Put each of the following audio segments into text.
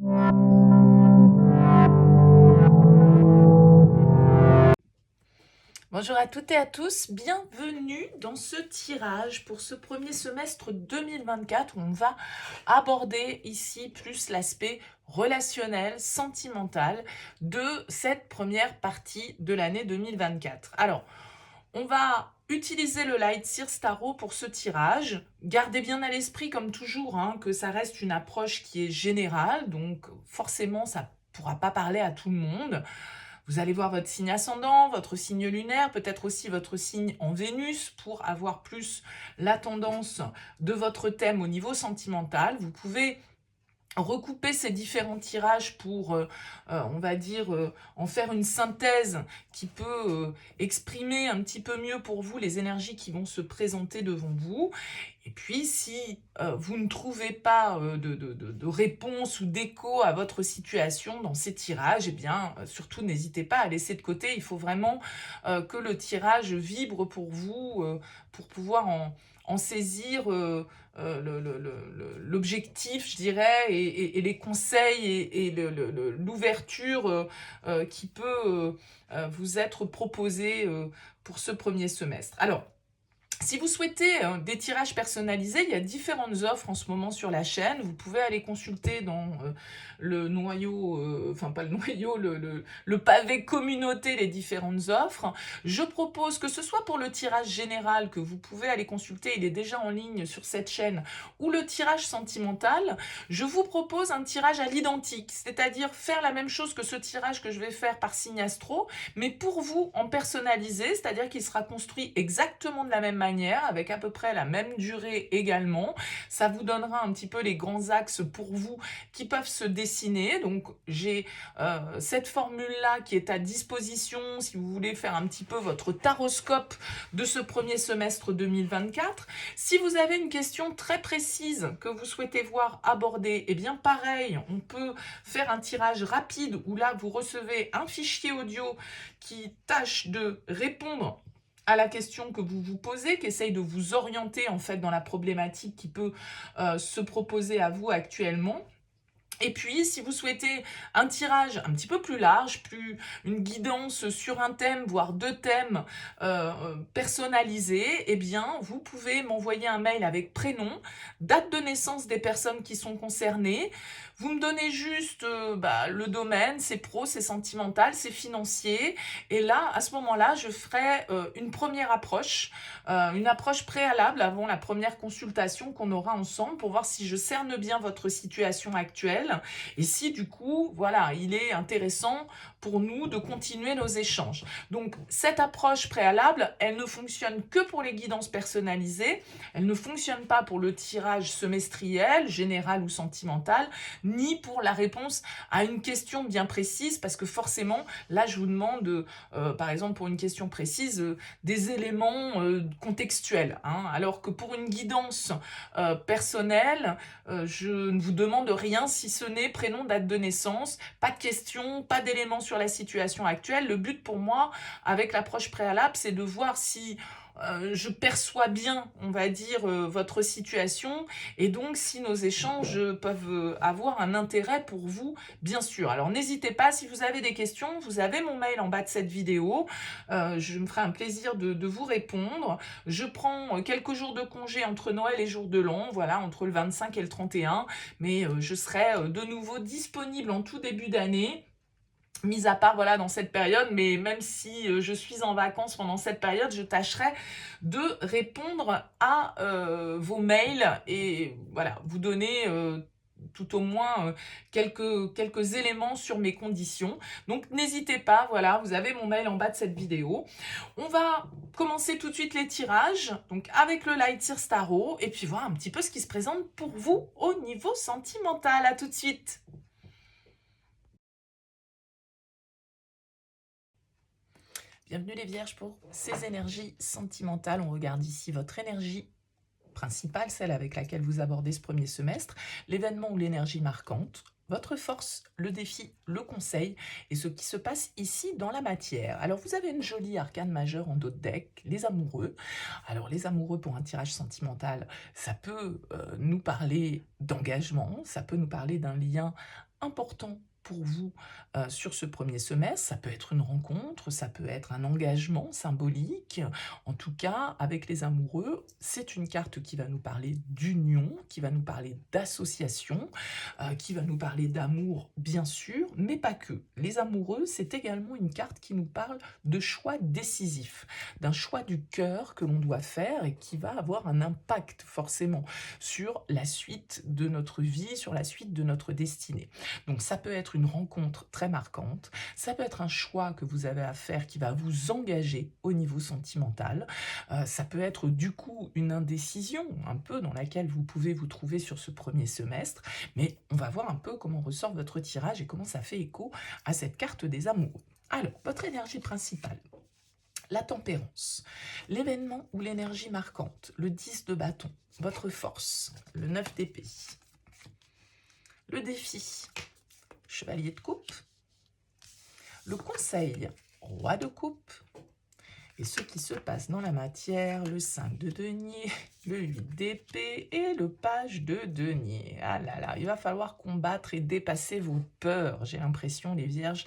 Bonjour à toutes et à tous, bienvenue dans ce tirage pour ce premier semestre 2024 où on va aborder ici plus l'aspect relationnel, sentimental de cette première partie de l'année 2024. Alors, on va utiliser le Light Sears Tarot pour ce tirage. Gardez bien à l'esprit, comme toujours, que ça reste une approche qui est générale, donc forcément ça ne pourra pas parler à tout le monde. Vous allez voir votre signe ascendant, votre signe lunaire, peut-être aussi votre signe en Vénus pour avoir plus la tendance de votre thème au niveau sentimental. Vous pouvez recouper ces différents tirages pour, on va dire, en faire une synthèse qui peut exprimer un petit peu mieux pour vous les énergies qui vont se présenter devant vous. Et puis, si vous ne trouvez pas de réponse ou d'écho à votre situation dans ces tirages, eh bien, surtout n'hésitez pas à laisser de côté. Il faut vraiment que le tirage vibre pour vous, pour pouvoir en saisir l'objectif, je dirais, et les conseils et l'ouverture qui peut vous être proposée pour ce premier semestre. Alors, si vous souhaitez des tirages personnalisés, il y a différentes offres en ce moment sur la chaîne. Vous pouvez aller consulter dans le noyau, enfin pas le noyau, le pavé communauté, les différentes offres. Je propose que ce soit pour le tirage général que vous pouvez aller consulter, il est déjà en ligne sur cette chaîne, ou le tirage sentimental, je vous propose un tirage à l'identique, c'est-à-dire faire la même chose que ce tirage que je vais faire par signe astro, mais pour vous en personnalisé, c'est-à-dire qu'il sera construit exactement de la même manière, avec à peu près la même durée également. Ça vous donnera un petit peu les grands axes pour vous qui peuvent se dessiner. Donc j'ai cette formule-là qui est à disposition si vous voulez faire un petit peu votre taroscope de ce premier semestre 2024. Si vous avez une question très précise que vous souhaitez voir abordée, eh bien pareil, on peut faire un tirage rapide où là vous recevez un fichier audio qui tâche de répondre à la question que vous vous posez, qui essaye de vous orienter en fait dans la problématique qui peut se proposer à vous actuellement. Et puis, si vous souhaitez un tirage un petit peu plus large, une guidance sur un thème, voire deux thèmes personnalisés, eh bien, vous pouvez m'envoyer un mail avec prénom, date de naissance des personnes qui sont concernées. Vous me donnez juste le domaine, c'est pro, c'est sentimental, c'est financier. Et là, à ce moment-là, je ferai une première approche, une approche préalable avant la première consultation qu'on aura ensemble pour voir si je cerne bien votre situation actuelle et si du coup, voilà, il est intéressant pour nous de continuer nos échanges. Donc, cette approche préalable, elle ne fonctionne que pour les guidances personnalisées, elle ne fonctionne pas pour le tirage semestriel, général ou sentimental, ni pour la réponse à une question bien précise, parce que forcément, là, je vous demande, par exemple, pour une question précise, des éléments contextuels, alors que pour une guidance personnelle, je ne vous demande rien si ce n'est prénom, date de naissance, pas de questions, pas d'éléments sur la situation actuelle. Le but pour moi, avec l'approche préalable, c'est de voir si je perçois bien, on va dire, votre situation et donc si nos échanges peuvent avoir un intérêt pour vous, bien sûr. Alors n'hésitez pas, si vous avez des questions, vous avez mon mail en bas de cette vidéo. Je me ferai un plaisir de vous répondre. Je prends quelques jours de congé entre Noël et jour de l'an, voilà, entre le 25 et le 31, mais je serai de nouveau disponible en tout début d'année, mis à part voilà dans cette période, mais même si je suis en vacances pendant cette période, je tâcherai de répondre à vos mails et voilà, vous donner tout au moins quelques éléments sur mes conditions. Donc n'hésitez pas, voilà, vous avez mon mail en bas de cette vidéo. On va commencer tout de suite les tirages, donc avec le Light Sears Tarot, et puis voir un petit peu ce qui se présente pour vous au niveau sentimental. À tout de suite. Bienvenue les Vierges pour ces énergies sentimentales. On regarde ici votre énergie principale, celle avec laquelle vous abordez ce premier semestre, l'événement ou l'énergie marquante, votre force, le défi, le conseil et ce qui se passe ici dans la matière. Alors vous avez une jolie arcane majeure en dos de deck, les amoureux. Alors les amoureux pour un tirage sentimental, ça peut nous parler d'engagement, ça peut nous parler d'un lien important pour vous sur ce premier semestre. Ça peut être une rencontre, ça peut être un engagement symbolique. En tout cas, avec les amoureux, c'est une carte qui va nous parler d'union, qui va nous parler d'association, qui va nous parler d'amour, bien sûr, mais pas que. Les amoureux, c'est également une carte qui nous parle de choix décisifs, d'un choix du cœur que l'on doit faire et qui va avoir un impact forcément sur la suite de notre vie, sur la suite de notre destinée. Donc ça peut être une rencontre très marquante, ça peut être un choix que vous avez à faire qui va vous engager au niveau sentimental, ça peut être du coup une indécision un peu dans laquelle vous pouvez vous trouver sur ce premier semestre, mais on va voir un peu comment ressort votre tirage et comment ça fait écho à cette carte des amoureux. Alors, votre énergie principale. La tempérance, l'événement ou l'énergie marquante, le 10 de bâton, votre force, le 9 d'épée, le défi, chevalier de coupe, le conseil, roi de coupe, et ce qui se passe dans la matière, le 5 de denier, le 8 d'épée et le page de denier. Ah là là, il va falloir combattre et dépasser vos peurs, j'ai l'impression, les vierges,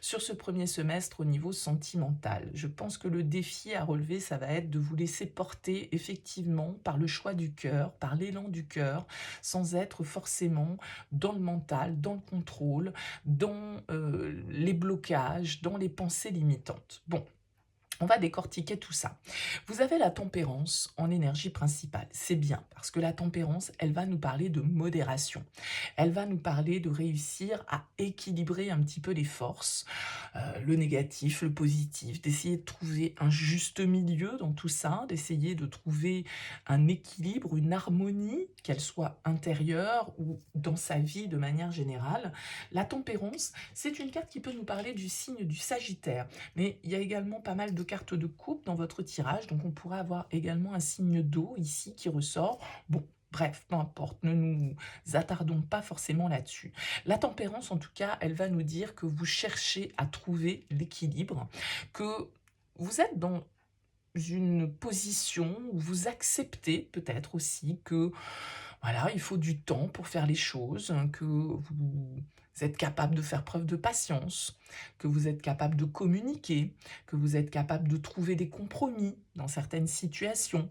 sur ce premier semestre au niveau sentimental. Je pense que le défi à relever, ça va être de vous laisser porter effectivement par le choix du cœur, par l'élan du cœur, sans être forcément dans le mental, dans le contrôle, dans les blocages, dans les pensées limitantes. Bon. On va décortiquer tout ça. Vous avez la tempérance en énergie principale. C'est bien, parce que la tempérance, elle va nous parler de modération. Elle va nous parler de réussir à équilibrer un petit peu les forces, le négatif, le positif, d'essayer de trouver un juste milieu dans tout ça, d'essayer de trouver un équilibre, une harmonie, qu'elle soit intérieure ou dans sa vie de manière générale. La tempérance, c'est une carte qui peut nous parler du signe du Sagittaire, mais il y a également pas mal de cartes de coupe dans votre tirage, donc on pourrait avoir également un signe d'eau ici qui ressort. Bon, bref, peu importe, ne nous attardons pas forcément là-dessus. La tempérance, en tout cas, elle va nous dire que vous cherchez à trouver l'équilibre, que vous êtes dans une position où vous acceptez peut-être aussi que voilà, il faut du temps pour faire les choses, que vous êtes capable de faire preuve de patience, que vous êtes capable de communiquer, que vous êtes capable de trouver des compromis dans certaines situations.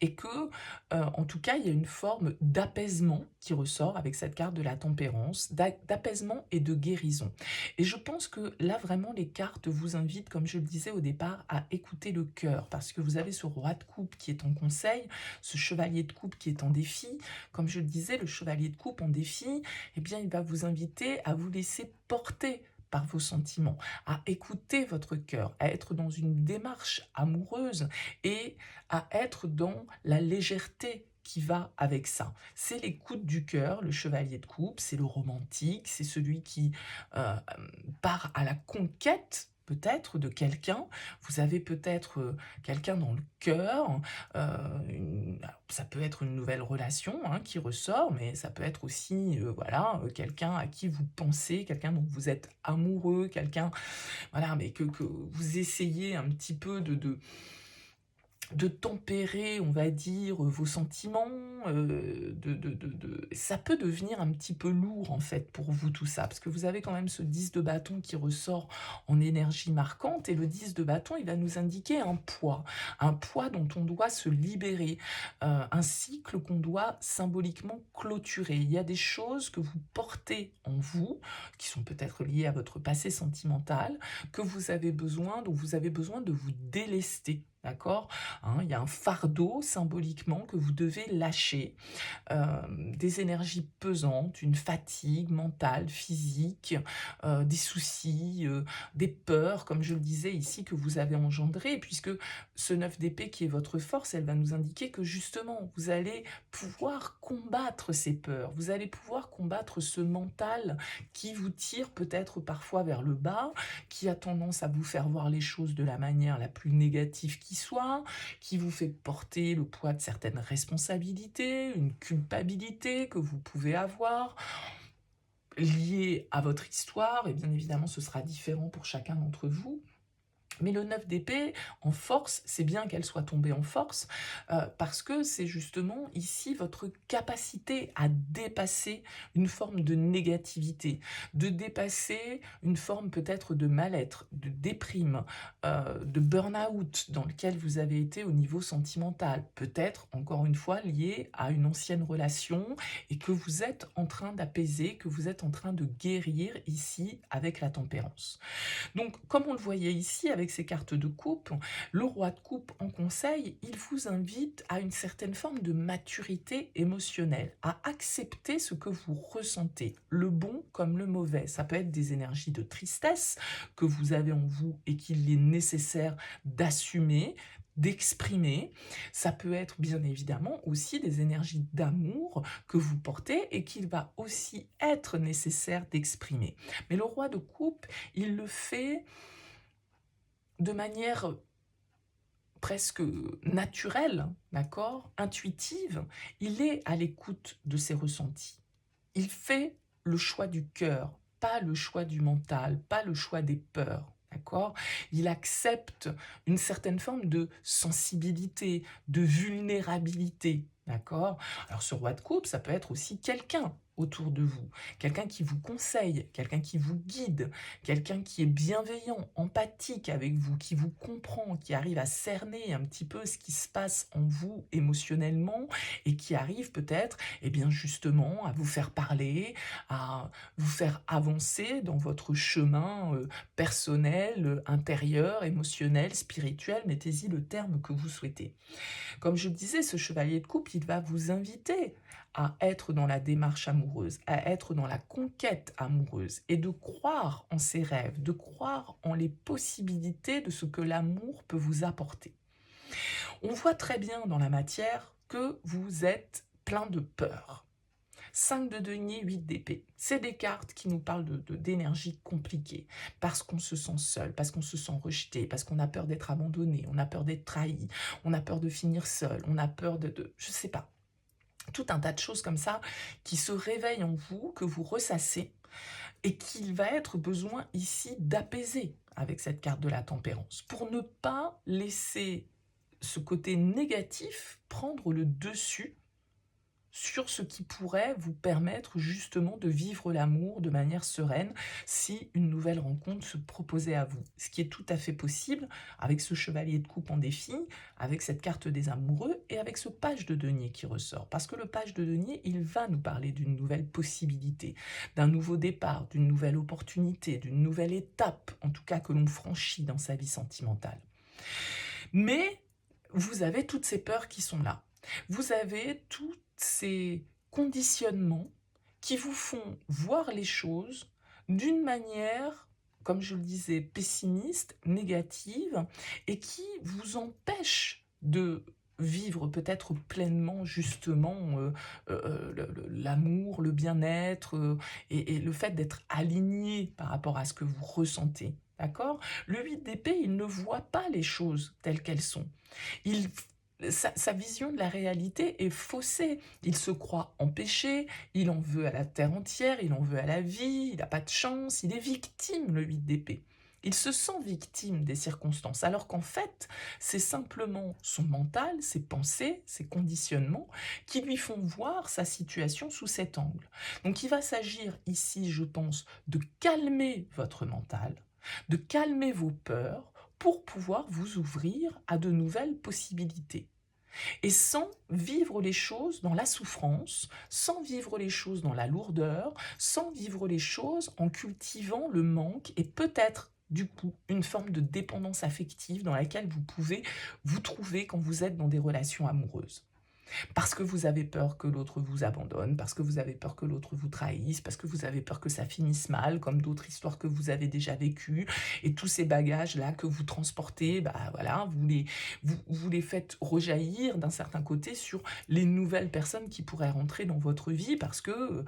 Et que, en tout cas, il y a une forme d'apaisement qui ressort avec cette carte de la tempérance, d'apaisement et de guérison. Et je pense que là, vraiment, les cartes vous invitent, comme je le disais au départ, à écouter le cœur, parce que vous avez ce roi de coupe qui est en conseil, ce chevalier de coupe qui est en défi. Comme je le disais, le chevalier de coupe en défi, eh bien, il va vous inviter à vous laisser porter par vos sentiments, à écouter votre cœur, à être dans une démarche amoureuse et à être dans la légèreté qui va avec ça. C'est l'écoute du cœur, le chevalier de coupe, c'est le romantique, c'est celui qui part à la conquête peut-être de quelqu'un. Vous avez peut-être quelqu'un dans le cœur, ça peut être une nouvelle relation hein, qui ressort, mais ça peut être aussi voilà, quelqu'un à qui vous pensez, quelqu'un dont vous êtes amoureux, quelqu'un voilà, mais que vous essayez un petit peu de tempérer, on va dire, vos sentiments, ça peut devenir un petit peu lourd, en fait, pour vous, tout ça, parce que vous avez quand même ce 10 de bâton qui ressort en énergie marquante, et le 10 de bâton, il va nous indiquer un poids dont on doit se libérer, un cycle qu'on doit symboliquement clôturer. Il y a des choses que vous portez en vous, qui sont peut-être liées à votre passé sentimental, que vous avez besoin, dont vous avez besoin de vous délester, d'accord? Hein, il y a un fardeau symboliquement que vous devez lâcher, des énergies pesantes, une fatigue mentale, physique, des soucis, des peurs, comme je le disais ici, que vous avez engendrées, puisque ce 9 d'épée qui est votre force, elle va nous indiquer que justement, vous allez pouvoir combattre ces peurs, vous allez pouvoir combattre ce mental qui vous tire peut-être parfois vers le bas, qui a tendance à vous faire voir les choses de la manière la plus négative qui soit, qui vous fait porter le poids de certaines responsabilités, une culpabilité que vous pouvez avoir, liée à votre histoire, et bien évidemment ce sera différent pour chacun d'entre vous. Mais le 9 d'épée, en force, c'est bien qu'elle soit tombée en force, parce que c'est justement ici votre capacité à dépasser une forme de négativité, de dépasser une forme peut-être de mal-être, de déprime, de burn-out dans lequel vous avez été au niveau sentimental. Peut-être, encore une fois, lié à une ancienne relation et que vous êtes en train d'apaiser, que vous êtes en train de guérir ici avec la tempérance. Donc, comme on le voyait ici avec ces cartes de coupe, le roi de coupe en conseil, il vous invite à une certaine forme de maturité émotionnelle, à accepter ce que vous ressentez, le bon comme le mauvais. Ça peut être des énergies de tristesse que vous avez en vous et qu'il est nécessaire d'assumer, d'exprimer. Ça peut être bien évidemment aussi des énergies d'amour que vous portez et qu'il va aussi être nécessaire d'exprimer. Mais le roi de coupe, il le fait de manière presque naturelle, d'accord, intuitive. Il est à l'écoute de ses ressentis. Il fait le choix du cœur, pas le choix du mental, pas le choix des peurs. D'accord? Il accepte une certaine forme de sensibilité, de vulnérabilité. D'accord? Alors ce roi de coupe, ça peut être aussi quelqu'un autour de vous, quelqu'un qui vous conseille, quelqu'un qui vous guide, quelqu'un qui est bienveillant, empathique avec vous, qui vous comprend, qui arrive à cerner un petit peu ce qui se passe en vous émotionnellement et qui arrive peut-être, eh bien justement, à vous faire parler, à vous faire avancer dans votre chemin personnel, intérieur, émotionnel, spirituel, mettez-y le terme que vous souhaitez. Comme je le disais, ce chevalier de coupe, il va vous inviter à être dans la démarche amoureuse, à être dans la conquête amoureuse et de croire en ses rêves, de croire en les possibilités de ce que l'amour peut vous apporter. On voit très bien dans la matière que vous êtes plein de peur. 5 de denier, 8 d'épée. C'est des cartes qui nous parlent d'énergie compliquée, parce qu'on se sent seul, parce qu'on se sent rejeté, parce qu'on a peur d'être abandonné, on a peur d'être trahi, on a peur de finir seul, on a peur je sais pas, tout un tas de choses comme ça qui se réveillent en vous, que vous ressassez, et qu'il va être besoin ici d'apaiser avec cette carte de la tempérance, pour ne pas laisser ce côté négatif prendre le dessus sur ce qui pourrait vous permettre justement de vivre l'amour de manière sereine si une nouvelle rencontre se proposait à vous. Ce qui est tout à fait possible avec ce chevalier de coupe en défi, avec cette carte des amoureux et avec ce page de denier qui ressort. Parce que le page de denier, il va nous parler d'une nouvelle possibilité, d'un nouveau départ, d'une nouvelle opportunité, d'une nouvelle étape, en tout cas que l'on franchit dans sa vie sentimentale. Mais vous avez toutes ces peurs qui sont là. Vous avez tous ces conditionnements qui vous font voir les choses d'une manière, comme je le disais, pessimiste, négative, et qui vous empêchent de vivre peut-être pleinement justement l'amour, le bien-être et le fait d'être aligné par rapport à ce que vous ressentez. D'accord? Le 8 d'épée, il ne voit pas les choses telles qu'elles sont. Il, sa vision de la réalité est faussée. Il se croit empêché, il en veut à la terre entière, il en veut à la vie, il n'a pas de chance, il est victime, le 8 d'épée. Il se sent victime des circonstances, alors qu'en fait, c'est simplement son mental, ses pensées, ses conditionnements qui lui font voir sa situation sous cet angle. Donc il va s'agir ici, je pense, de calmer votre mental, de calmer vos peurs pour pouvoir vous ouvrir à de nouvelles possibilités. Et sans vivre les choses dans la souffrance, sans vivre les choses dans la lourdeur, sans vivre les choses en cultivant le manque et peut-être du coup une forme de dépendance affective dans laquelle vous pouvez vous trouver quand vous êtes dans des relations amoureuses. Parce que vous avez peur que l'autre vous abandonne, parce que vous avez peur que l'autre vous trahisse, parce que vous avez peur que ça finisse mal, comme d'autres histoires que vous avez déjà vécues, et tous ces bagages-là que vous transportez, bah voilà, vous les faites rejaillir d'un certain côté sur les nouvelles personnes qui pourraient rentrer dans votre vie, parce que,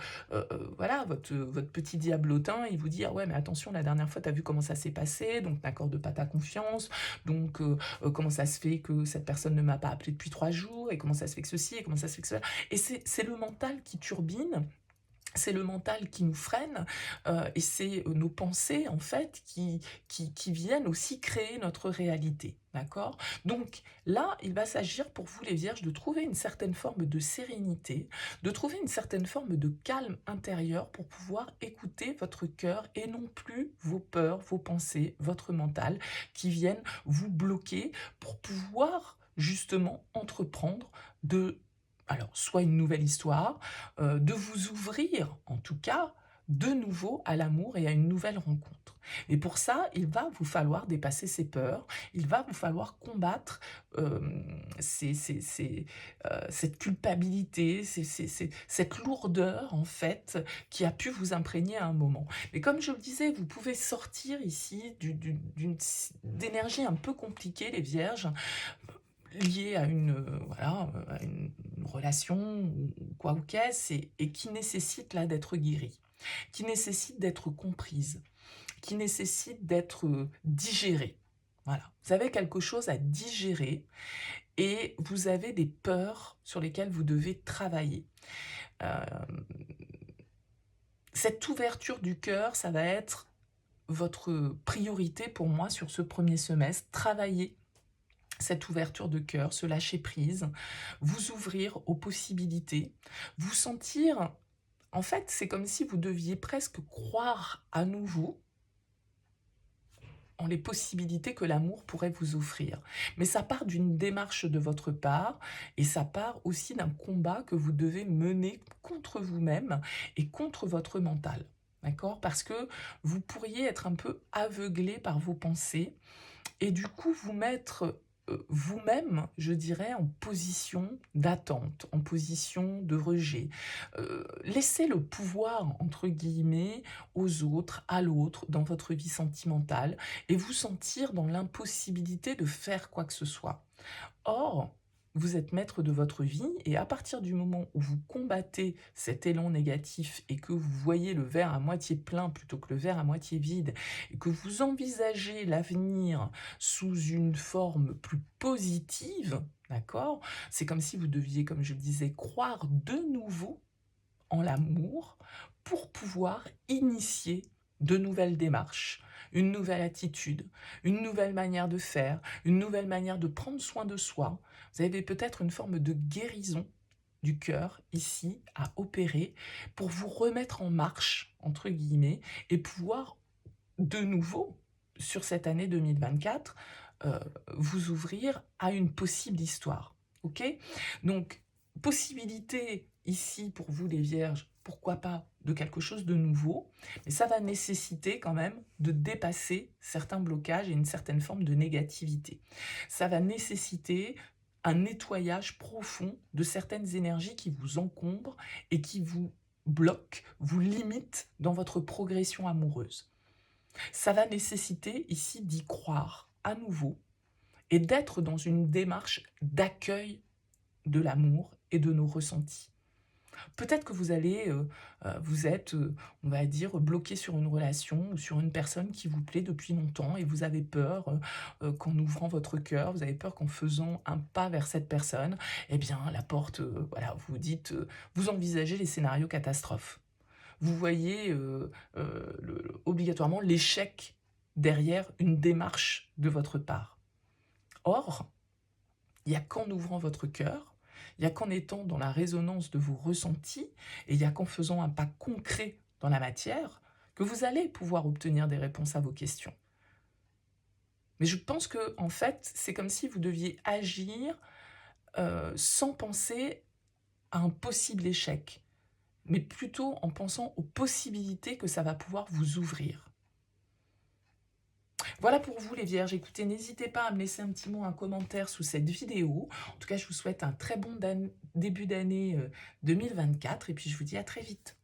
voilà, votre petit diablotin, il vous dit, ah ouais, mais attention, la dernière fois, t'as vu comment ça s'est passé, donc n'accorde pas ta confiance, donc comment ça se fait que cette personne ne m'a pas appelé depuis 3 jours, et comment ça se fait que ceci, et comment ça se fait que cela. Et c'est le mental qui turbine, C'est le mental qui nous freine et c'est nos pensées, en fait, qui viennent aussi créer notre réalité, d'accord? Donc là, il va s'agir pour vous les vierges de trouver une certaine forme de sérénité, de trouver une certaine forme de calme intérieur pour pouvoir écouter votre cœur et non plus vos peurs, vos pensées, votre mental qui viennent vous bloquer pour pouvoir justement entreprendre de alors, soit une nouvelle histoire, de vous ouvrir, en tout cas, de nouveau à l'amour et à une nouvelle rencontre. Et pour ça, il va vous falloir dépasser ces peurs, il va vous falloir combattre cette culpabilité, cette lourdeur, en fait, qui a pu vous imprégner à un moment. Mais comme je le disais, vous pouvez sortir ici d'énergie un peu compliquée, les vierges, lié à voilà, à une relation ou quoi ou qu'est-ce et qui nécessite là d'être guérie, qui nécessite d'être comprise, qui nécessite d'être digérée. Voilà, vous avez quelque chose à digérer et vous avez des peurs sur lesquelles vous devez travailler. Euh, cette ouverture du cœur, ça va être votre priorité pour moi sur ce premier semestre. Travailler cette ouverture de cœur, ce lâcher prise, vous ouvrir aux possibilités, vous sentir, en fait, c'est comme si vous deviez presque croire à nouveau en les possibilités que l'amour pourrait vous offrir. Mais ça part d'une démarche de votre part et ça part aussi d'un combat que vous devez mener contre vous-même et contre votre mental. D'accord? Parce que vous pourriez être un peu aveuglé par vos pensées et du coup vous mettre vous-même, je dirais, en position d'attente, en position de rejet. Laissez le pouvoir, entre guillemets, aux autres, à l'autre, dans votre vie sentimentale, et vous sentir dans l'impossibilité de faire quoi que ce soit. Or, vous êtes maître de votre vie et à partir du moment où vous combattez cet élan négatif et que vous voyez le verre à moitié plein plutôt que le verre à moitié vide et que vous envisagez l'avenir sous une forme plus positive, d'accord? C'est comme si vous deviez, comme je le disais, croire de nouveau en l'amour pour pouvoir initier de nouvelles démarches, une nouvelle attitude, une nouvelle manière de faire, une nouvelle manière de prendre soin de soi. Vous avez peut-être une forme de guérison du cœur ici à opérer pour vous remettre en marche, entre guillemets, et pouvoir de nouveau, sur cette année 2024, vous ouvrir à une possible histoire. Ok? Donc, possibilité ici pour vous les vierges, pourquoi pas de quelque chose de nouveau, mais ça va nécessiter quand même de dépasser certains blocages et une certaine forme de négativité. Ça va nécessiter un nettoyage profond de certaines énergies qui vous encombrent et qui vous bloquent, vous limitent dans votre progression amoureuse. Ça va nécessiter ici d'y croire à nouveau et d'être dans une démarche d'accueil de l'amour et de nos ressentis. Peut-être que vous êtes, on va dire, bloqué sur une relation ou sur une personne qui vous plaît depuis longtemps et vous avez peur qu'en ouvrant votre cœur, vous avez peur qu'en faisant un pas vers cette personne, eh bien, la porte, voilà, vous dites, vous envisagez les scénarios catastrophes. Vous voyez obligatoirement l'échec derrière une démarche de votre part. Or, il n'y a qu'en ouvrant votre cœur, il n'y a qu'en étant dans la résonance de vos ressentis, et il n'y a qu'en faisant un pas concret dans la matière, que vous allez pouvoir obtenir des réponses à vos questions. Mais je pense que, en fait, c'est comme si vous deviez agir sans penser à un possible échec, mais plutôt en pensant aux possibilités que ça va pouvoir vous ouvrir. Voilà pour vous les vierges, écoutez, n'hésitez pas à me laisser un petit mot, un commentaire sous cette vidéo. En tout cas, je vous souhaite un très bon début d'année 2024 et puis je vous dis à très vite.